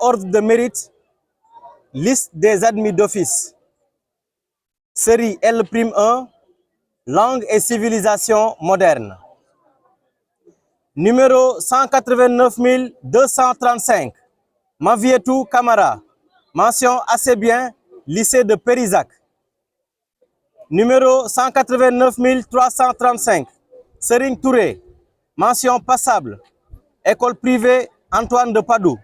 ordre de mérite, liste des admis d'office. Série L'1, langue et civilisation moderne. Numéro 189 235, Mavietou Camara, mention assez bien, lycée de Périzac. Numéro 189 335, Serigne Touré, mention passable, école privée Antoine de Padoue.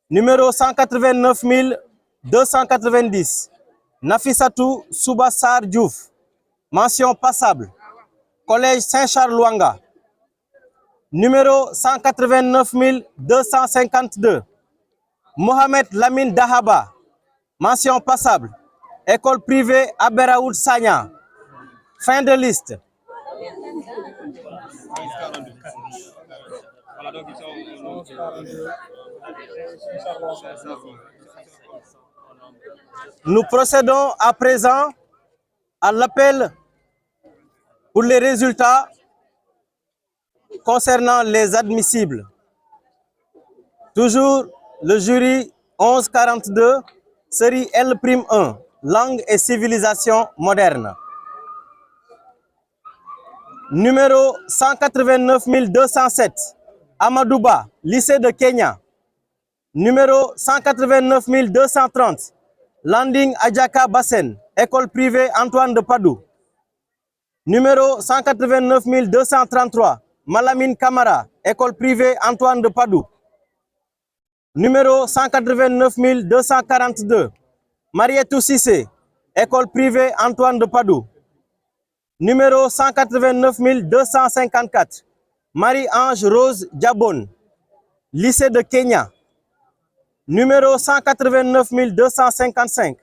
Numéro 189 290, Nafissatou Soubassar Diouf, mention passable, collège Saint-Charles Luanga. Numéro 189 252, Mohamed Lamine Dahaba, mention passable, école privée Aberaoud Sagna. Fin de liste. Nous procédons à présent à l'appel pour les résultats concernant les admissibles. Toujours le jury 1142, série L'1, langue et civilisation moderne. Numéro 189 207, Amadouba, lycée de Kenya. Numéro 189 230, Landing Adjaka Bassen, école privée Antoine de Padoue. Numéro 189 233, Malamine Camara, école privée Antoine de Padoue. Numéro 189 242, Marietou Sissé, école privée Antoine de Padoue. Numéro 189 254, Marie-Ange Rose Diabon, lycée de Kenya. Numéro 189 255,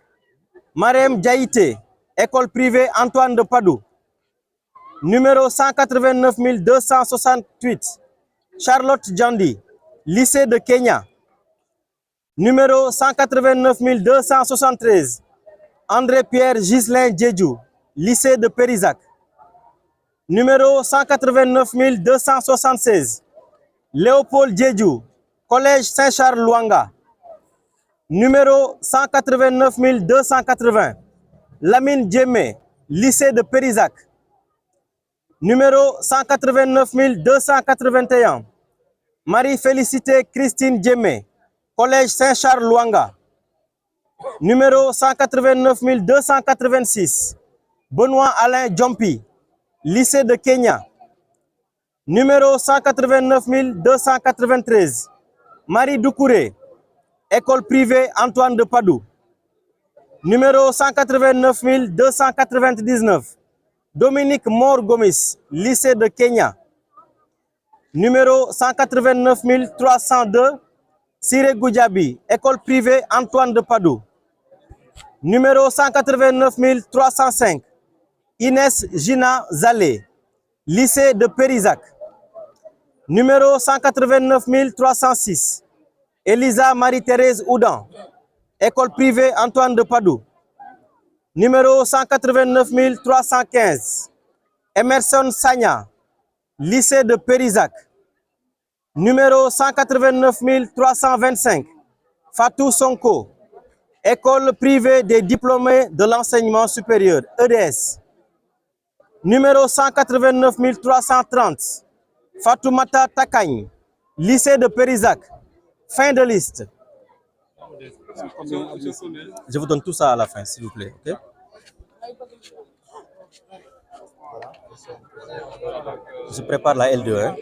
Marem Diaïté, école privée Antoine de Padoue. Numéro 189 268, Charlotte Djandi, lycée de Kenya. Numéro 189 273, André-Pierre Ghislain Djedjou, lycée de Périzac. Numéro 189 276, Léopold Djedjou, collège Saint-Charles Luanga. Numéro 189 280, Lamine Djemé, lycée de Périzac. Numéro 189 281, Marie-Félicité Christine Djemé, collège Saint-Charles Luanga. Numéro 189 286, Benoît Alain Djompi, lycée de Kenya. Numéro 189 293, Marie Doucouré, école privée Antoine de Padoue. Numéro 189 299, Dominique Mor Gomis, lycée de Kenya. Numéro 189 302, Siré Goudjabi, école privée Antoine de Padoue. Numéro 189 305, Inès Gina Zalé, lycée de Périzac. Numéro 189 306, Elisa Marie-Thérèse Oudan, école privée Antoine de Padoue. Numéro 189 315, Emerson Sagna, lycée de Périzac. Numéro 189 325, Fatou Sonko, école privée des diplômés de l'enseignement supérieur, EDS. Numéro 189 330, Fatoumata Takagne, lycée de Périzac. Fin de liste. Je vous donne tout ça à la fin, s'il vous plaît. Okay? Je prépare la L2. Hein?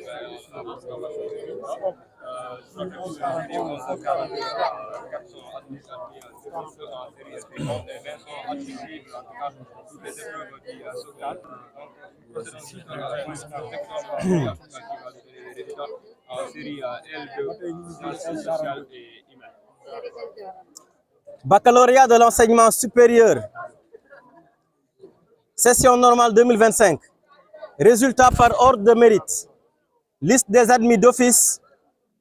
Baccalauréat de l'enseignement supérieur, session normale 2025, résultat par ordre de mérite, liste des admis d'office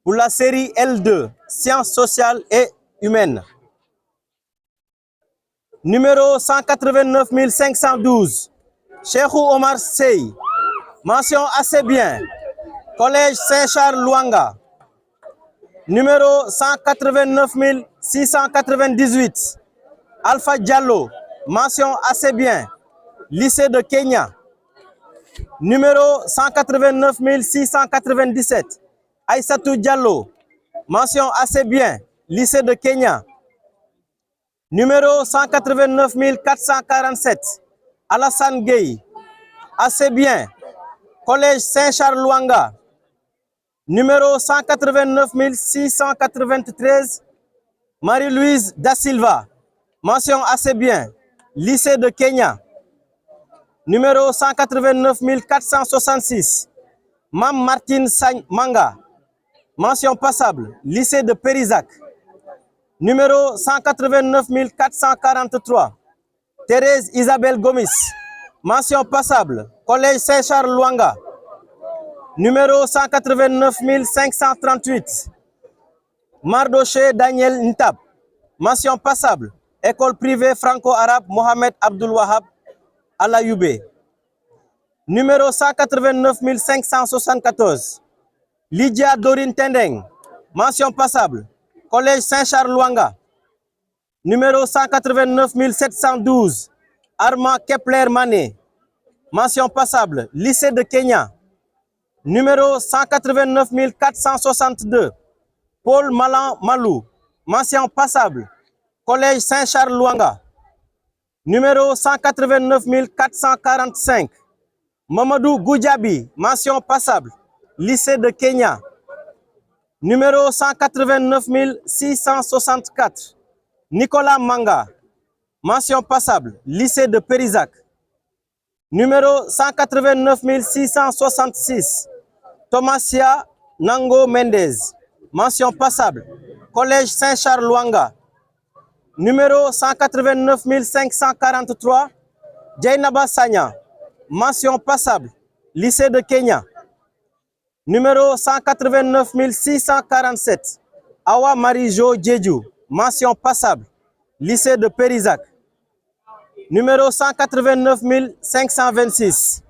pour la série L2, sciences sociales et humaines. Numéro 189 512, Cheikhou Omar Sey, mention assez bien, collège Saint-Charles Luanga. Numéro 189 698, Alpha Diallo, mention assez bien, lycée de Kenya. Numéro 189 697, Aïssatou Diallo, mention assez bien, lycée de Kenya. Numéro 189 447, Alassane Gueye, assez bien, collège Saint-Charles Luanga. Numéro 189 693, Marie-Louise Da Silva, mention assez bien, lycée de Kenya. Numéro 189 466, Mam Martine Manga, mention passable, lycée de Périzac. Numéro 189 443, Thérèse Isabelle Gomis, mention passable, collège Saint-Charles Luanga. Numéro 189 538, Mardoché Daniel Ntab, mention passable, école privée franco-arabe Mohamed Abdul Wahab Alayoubé. Numéro 189 574, Lydia Dorine Tendeng, mention passable, collège Saint-Charles Luanga. Numéro 189 712, Armand Kepler Mané, mention passable, lycée de Kenya. Numéro 189 462, Paul Malan Malou, mention passable, collège Saint-Charles Luanga. Numéro 189 445, Mamadou Goudjabi, mention passable, lycée de Kenya. Numéro 189 664, Nicolas Manga, mention passable, lycée de Périzac. Numéro 189 666, Thomasia Nango Mendez, mention passable, collège Saint-Charles Luanga. Numéro 189 543, Jainaba Sanya, mention passable, lycée de Kenya. Numéro 189 647, Awa Marie-Jo Djedjou, mention passable, lycée de Périzac. Numéro 189 526,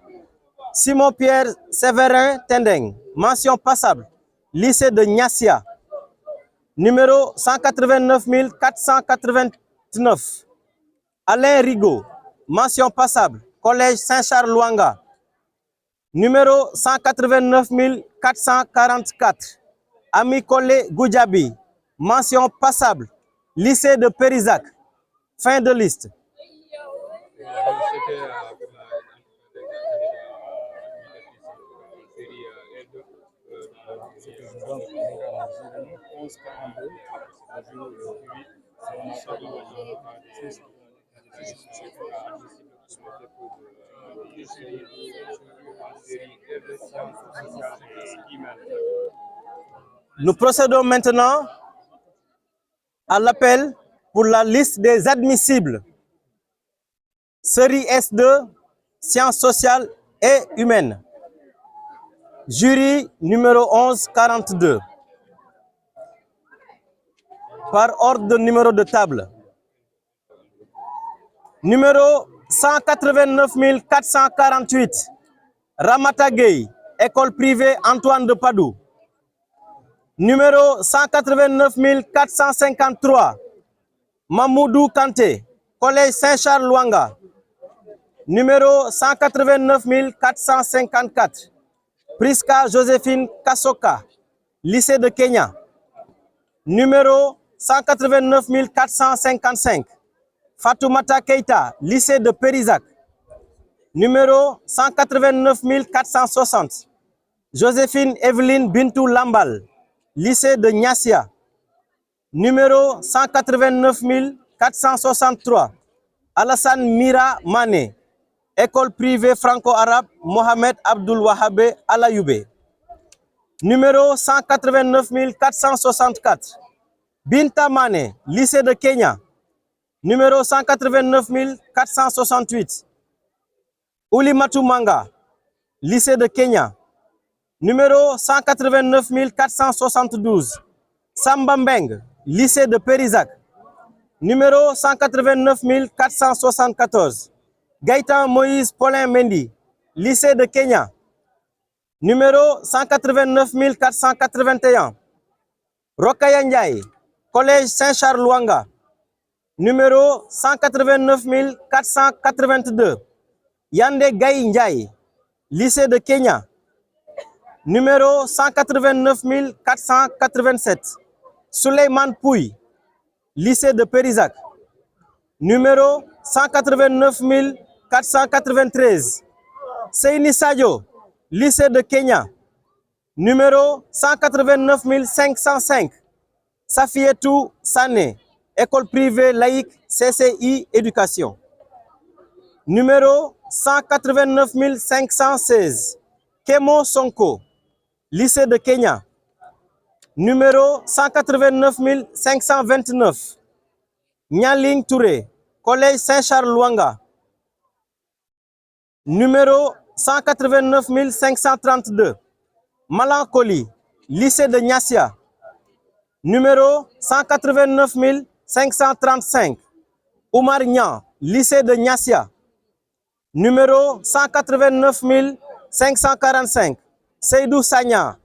Simon-Pierre Séverin Tendeng, mention passable, lycée de Nyassia. Numéro 189 489, Alain Rigaud, mention passable, collège Saint-Charles Luanga. Numéro 189 444, Ami Kole Goudjabi, mention passable, lycée de Périzac. Fin de liste. Nous procédons maintenant à l'appel pour la liste des admissibles. Série S2, sciences sociales et humaines. Jury numéro 1142. Par ordre de numéro de table. Numéro 189 448, Ramata Gueye, école privée Antoine de Padoue. Numéro 189 453, Mamoudou Kanté, collège Saint-Charles Luanga. Numéro 189 454, Priska Joséphine Kasoka, lycée de Kenya. Numéro 189 455, Fatoumata Keita, lycée de Périzac. Numéro 189 460, Joséphine Evelyne Bintou Lambal, lycée de Nyassia. Numéro 189 463, Alassane Mira Mané, école privée franco-arabe Mohamed Abdul Wahab Alayoubé. Numéro 189 464, Binta Mané, lycée de Kenya. Numéro 189 468, Oulimatou Manga, lycée de Kenya. Numéro 189 472, Samba Mbeng, lycée de Périzac. Numéro 189 474, Gaëtan Moïse Paulin Mendy, lycée de Kenya. Numéro 189 481, Rokaya Ndiaye, Collège Saint-Charles Luanga, numéro 189 482. Yande Gaye Ndiaye, lycée de Kenya, numéro 189 487. Souleymane Pouy, lycée de Périzac, numéro 189 493. Seyni Sadio, lycée de Kenya, numéro 189 505. Safietou Sané, école privée laïque CCI Éducation, numéro 189 516. Kemo Sonko, lycée de Kenya, numéro 189 529. Nyaling Touré, collège Saint-Charles Luanga, numéro 189 532. Malankoli, lycée de Nyassia, numéro 189 535. Oumar Nian, lycée de Nyassia, numéro 189 545. Seydou Sagna,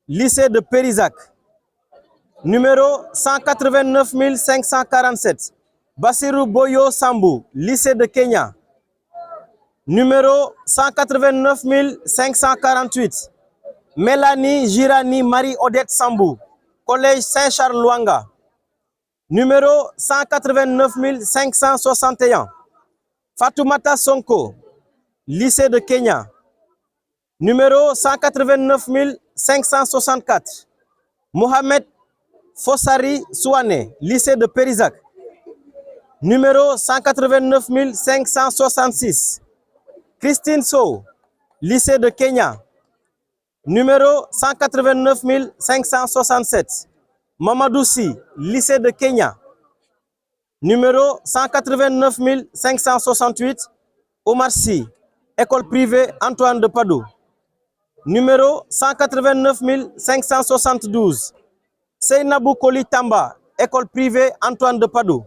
lycée de Périzac, numéro 189 547. Bassirou Boyo Sambou, lycée de Kenya, numéro 189 548. Mélanie Girani Marie-Odette Sambou, collège Saint-Charles Luanga, numéro 189 561. Fatoumata Sonko, lycée de Kenya, numéro 189 564. Mohamed Fossari Souane, lycée de Périzac, numéro 189 566. Christine Sow, lycée de Kenya, numéro 189 567. Mamadou Sy, lycée de Kenya, numéro 189 568. Omar Sy, école privée Antoine de Padoue, numéro 189 572. Seynabou Koli Tamba, école privée Antoine de Padoue,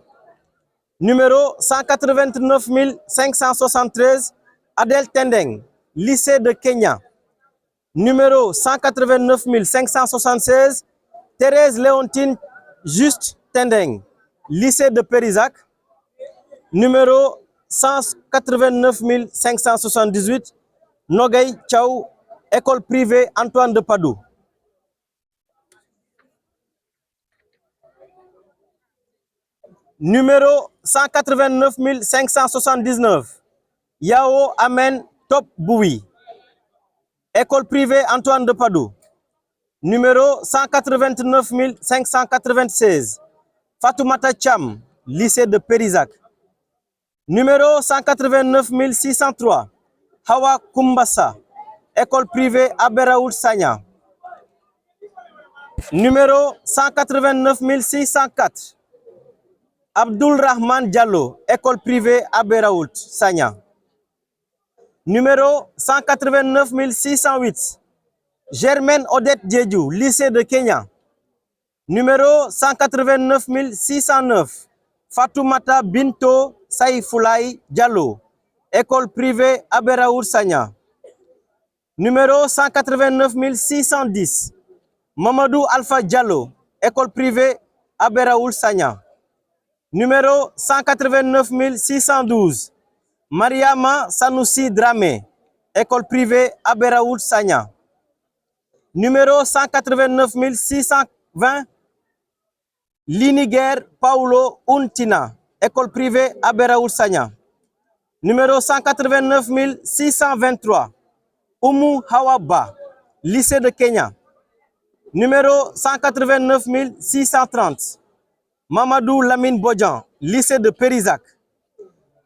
numéro 189 573. Adel Tendeng, lycée de Kenya, numéro 189 576. Thérèse Léontine Juste Tendeng, lycée de Périzac, numéro 189 578. Nogay Tchaou, école privée Antoine de Padoue. Numéro 189 579. Yao Amen Top Boui, école privée Antoine de Padoue, numéro 189 596. Fatoumata Cham, lycée de Périzac, numéro 189 603. Hawa Kumbassa, école privée Aberaoud Sagna, numéro 189 604. Abdul Rahman Diallo, école privée Aberaoud Sagna, numéro 189 608. Germaine Odette Djedjou, lycée de Kenya, numéro 189 609. Fatoumata Binto Saïfoulaye Diallo, école privée Aberaoud Sagna, numéro 189 610. Mamadou Alpha Diallo, école privée Aberaoud Sagna, numéro 189 612. Mariama Sanoussi Dramé, école privée Aberaoud Sagna, numéro 189 620. Liniger Paulo Untina, école privée Aberaoud Sagna, numéro 189 623. Oumou Hawaba, lycée de Kenya, numéro 189 630. Mamadou Lamine Bodjan, lycée de Périzac,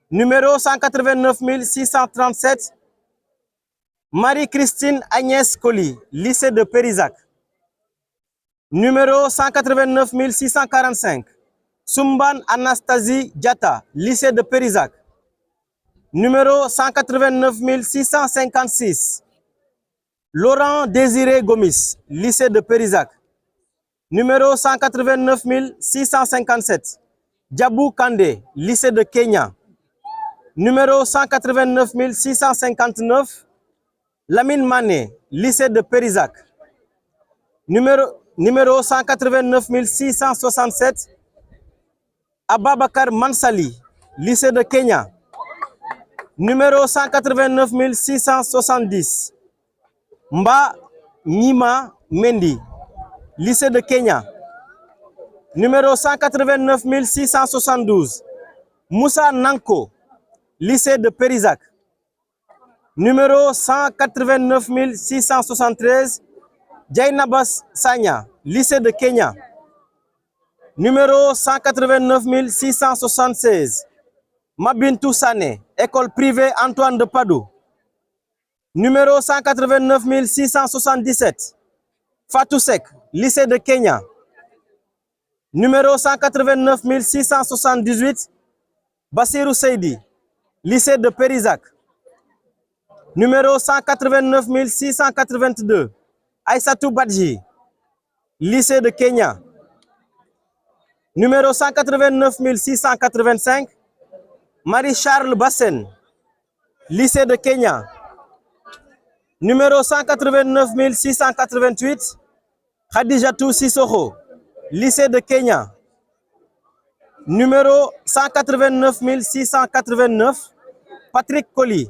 numéro 189 637. Marie-Christine Agnès Koli, lycée de Périzac, numéro 189 645. Soumban Anastasie Diata, lycée de Périzac, numéro 189 656. Laurent Désiré Gomis, lycée de Périzac, numéro 189 657. Djabou Kandé, lycée de Kenya, numéro 189 659. Lamine Mané, lycée de Périzac, numéro numéro 189 667, Ababakar Mansali, lycée de Kenya. Numéro 189 670, Mba Nima Mendi, lycée de Kenya. Numéro 189 672, Moussa Nanko, lycée de Périzak. Numéro 189 673, Jainabas Sanya, lycée de Kenya. Numéro 189 676, Mabintou Sané, école privée Antoine de Padoue. Numéro 189 677, Fatou Sek, lycée de Kenya. Numéro 189 678, Bassirou Seydi, lycée de Périzak. Numéro 189 682, Aïssatou Badji, lycée de Kenya. Numéro 189 685, Marie-Charles Bassen, lycée de Kenya. Numéro 189 688, Khadijatou Sissoko, lycée de Kenya. Numéro 189 689, Patrick Colli,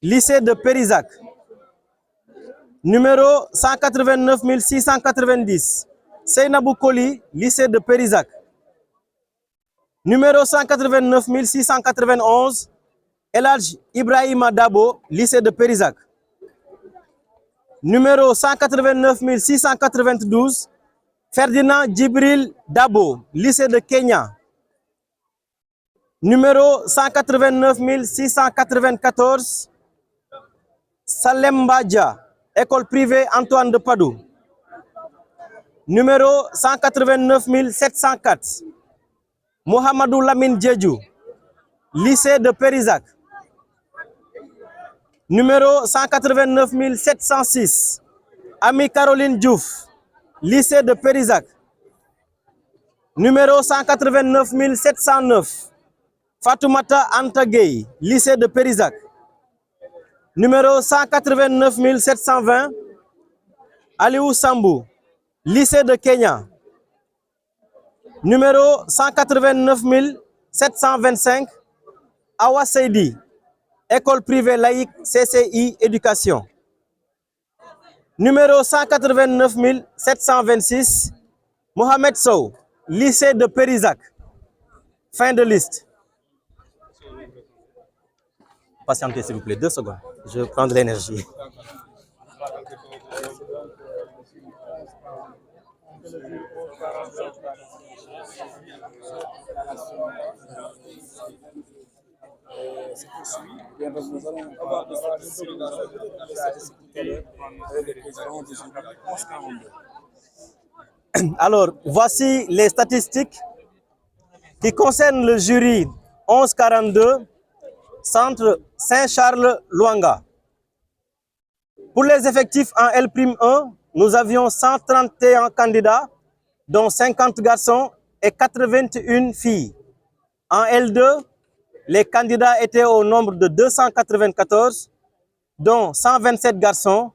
lycée de Périzak. Numéro 189 690, Seynabou Koli, lycée de Périzak. Numéro 189 691, Eladj Ibrahima Dabo, lycée de Périzak. Numéro 189 692, Ferdinand Djibril Dabo, lycée de Kenya. Numéro 189 694, Salem Badja, école privée Antoine de Padoue. Numéro 189 704, Mohamedou Lamine Djedjou, lycée de Périzak. Numéro 189 706, Ami Caroline Diouf, lycée de Périzak. Numéro 189 709, Fatoumata Anta Gueye, lycée de Périzak. Numéro 189 720, Aliou Sambou, lycée de Kenya. Numéro 189 725, Awa Seydi, école privée laïque CCI Éducation. Numéro 189 726, Mohamed Sow, lycée de Périzak. Fin de liste. Patientez s'il vous plaît, 2 secondes. Je prends de l'énergie. Nous allons avoir des statistiques avec le président du jury 1142. Alors, voici les statistiques qui concernent le jury 1142, Centre Saint-Charles-Luanga. Pour les effectifs en L'1, nous avions 131 candidats, dont 50 garçons et 81 filles. En L2, les candidats étaient au nombre de 294, dont 127 garçons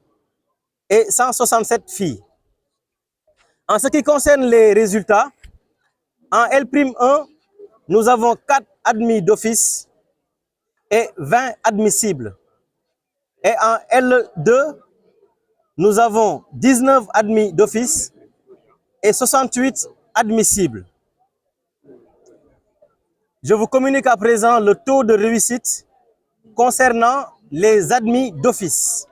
et 167 filles. En ce qui concerne les résultats, en L'1, nous avons 4 admis d'office et 20 admissibles. Et en L2, nous avons 19 admis d'office et 68 admissibles. Je vous communique à présent le taux de réussite concernant les admis d'office.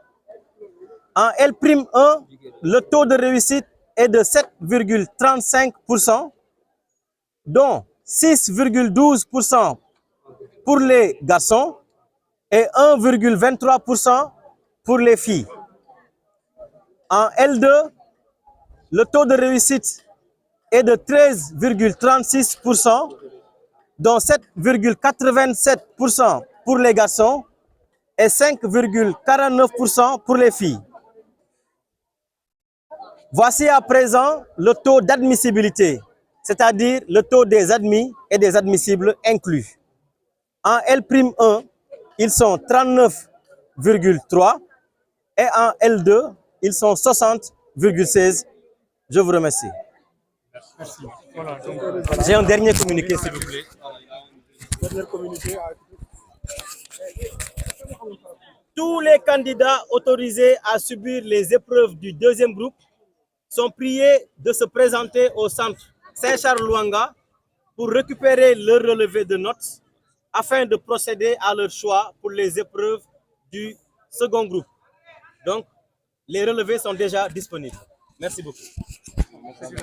En L'1, le taux de réussite est de 7,35%, dont 6,12% pour les garçons et 1,23% pour les filles. En L2, le taux de réussite est de 13,36%, dont 7,87% pour les garçons et 5,49% pour les filles. Voici à présent le taux d'admissibilité, c'est-à-dire le taux des admis et des admissibles inclus. En L'1, ils sont 39,3 et en L2, ils sont 60,16 Je vous remercie. Merci. Voilà, donc, J'ai un dernier communiqué, s'il vous plaît. Dernier communiqué. Tous les candidats autorisés à subir les épreuves du deuxième groupe sont priés de se présenter au centre Saint-Charles-Luanga pour récupérer leur relevé de notes afin de procéder à leur choix pour les épreuves du second groupe. Donc, les relevés sont déjà disponibles. Merci beaucoup.